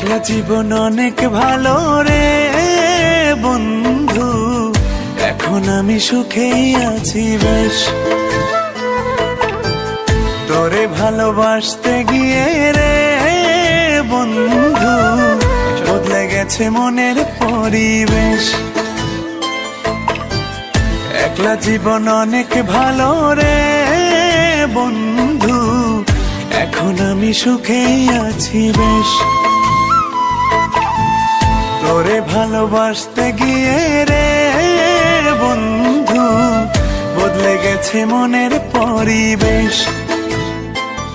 একলা জীবন অনেক ভালো রে বন্ধু, এখন আমি সুখেই আছি বেশ। তোরে ভালোবাসতে গিয়ে রে বন্ধু, বদলে গেছে মনের পরিবেশ। একলা জীবন অনেক ভালো রে বন্ধু, এখন আমি সুখেই আছি বেশ। তোরে ভালোবাসতে গিয়ে রে বন্ধু, বদলে গেছে মনের পরিবেশ।